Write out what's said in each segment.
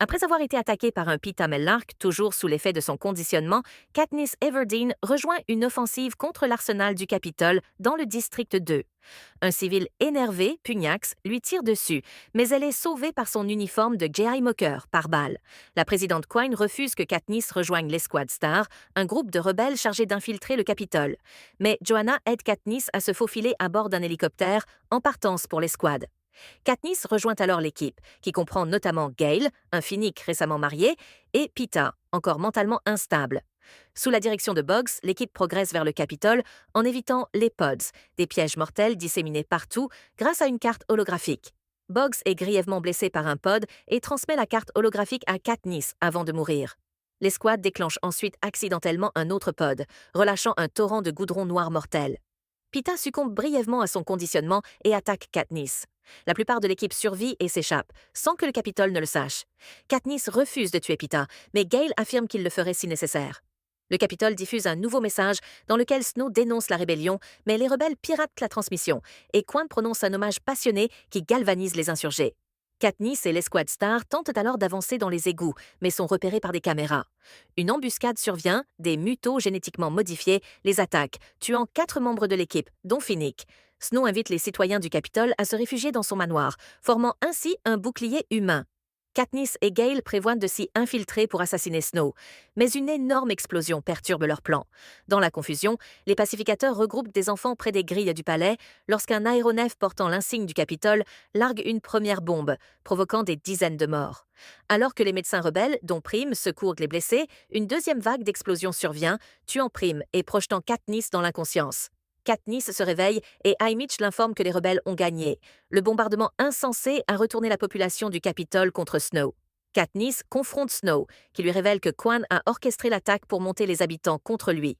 Après avoir été attaquée par un Peeta Mellark, toujours sous l'effet de son conditionnement, Katniss Everdeen rejoint une offensive contre l'arsenal du Capitole dans le district 2. Un civil énervé, Pugnax, lui tire dessus, mais elle est sauvée par son uniforme de G.I. Mocker, par balle. La présidente Quine refuse que Katniss rejoigne l'Escouade Star, un groupe de rebelles chargés d'infiltrer le Capitole. Mais Johanna aide Katniss à se faufiler à bord d'un hélicoptère, en partance pour l'escouade. Katniss rejoint alors l'équipe, qui comprend notamment Gale, un Finnick récemment marié, et Peeta, encore mentalement instable. Sous la direction de Boggs, l'équipe progresse vers le Capitole en évitant les pods, des pièges mortels disséminés partout grâce à une carte holographique. Boggs est grièvement blessé par un pod et transmet la carte holographique à Katniss avant de mourir. L'escouade déclenche ensuite accidentellement un autre pod, relâchant un torrent de goudron noir mortel. Peeta succombe brièvement à son conditionnement et attaque Katniss. La plupart de l'équipe survit et s'échappe, sans que le Capitole ne le sache. Katniss refuse de tuer Peeta, mais Gale affirme qu'il le ferait si nécessaire. Le Capitole diffuse un nouveau message dans lequel Snow dénonce la rébellion, mais les rebelles piratent la transmission, et Quint prononce un hommage passionné qui galvanise les insurgés. Katniss et l'escouade Star tentent alors d'avancer dans les égouts, mais sont repérés par des caméras. Une embuscade survient, des mutos génétiquement modifiés les attaquent, tuant 4 membres de l'équipe, dont Finnick. Snow invite les citoyens du Capitole à se réfugier dans son manoir, formant ainsi un bouclier humain. Katniss et Gale prévoient de s'y infiltrer pour assassiner Snow, mais une énorme explosion perturbe leur plan. Dans la confusion, les pacificateurs regroupent des enfants près des grilles du palais lorsqu'un aéronef portant l'insigne du Capitole largue une première bombe, provoquant des dizaines de morts. Alors que les médecins rebelles, dont Prime, secourent les blessés, une deuxième vague d'explosions survient, tuant Prime et projetant Katniss dans l'inconscience. Katniss se réveille et Haymitch l'informe que les rebelles ont gagné. Le bombardement insensé a retourné la population du Capitole contre Snow. Katniss confronte Snow, qui lui révèle que Quan a orchestré l'attaque pour monter les habitants contre lui.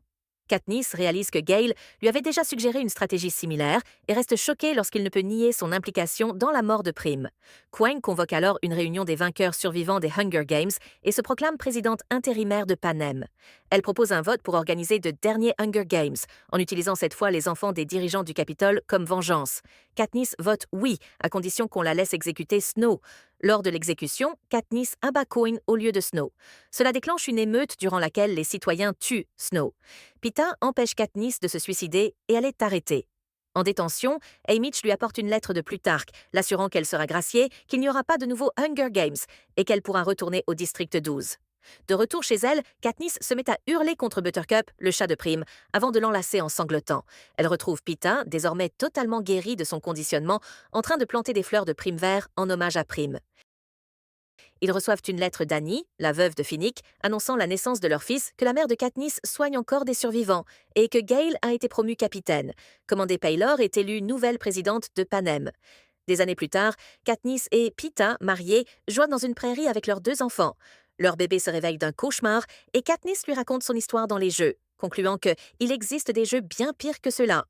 Katniss réalise que Gale lui avait déjà suggéré une stratégie similaire et reste choqué lorsqu'il ne peut nier son implication dans la mort de Prime. Quine convoque alors une réunion des vainqueurs survivants des Hunger Games et se proclame présidente intérimaire de Panem. Elle propose un vote pour organiser de derniers Hunger Games, en utilisant cette fois les enfants des dirigeants du Capitole comme vengeance. Katniss vote oui, à condition qu'on la laisse exécuter Snow. Lors de l'exécution, Katniss abat Quine au lieu de Snow. Cela déclenche une émeute durant laquelle les citoyens tuent Snow. Peeta empêche Katniss de se suicider et elle est arrêtée. En détention, Haymitch lui apporte une lettre de Plutarque, l'assurant qu'elle sera graciée, qu'il n'y aura pas de nouveaux Hunger Games et qu'elle pourra retourner au district 12. De retour chez elle, Katniss se met à hurler contre Buttercup, le chat de Prime, avant de l'enlacer en sanglotant. Elle retrouve Peeta, désormais totalement guéri de son conditionnement, en train de planter des fleurs de prime vert en hommage à Prime. Ils reçoivent une lettre d'Annie, la veuve de Finnick, annonçant la naissance de leur fils, que la mère de Katniss soigne encore des survivants et que Gale a été promue capitaine. Commandée Paylor est élue nouvelle présidente de Panem. Des années plus tard, Katniss et Peeta, mariés, joignent dans une prairie avec leurs 2 enfants. Leur bébé se réveille d'un cauchemar et Katniss lui raconte son histoire dans les jeux, concluant qu'il existe des jeux bien pires que cela.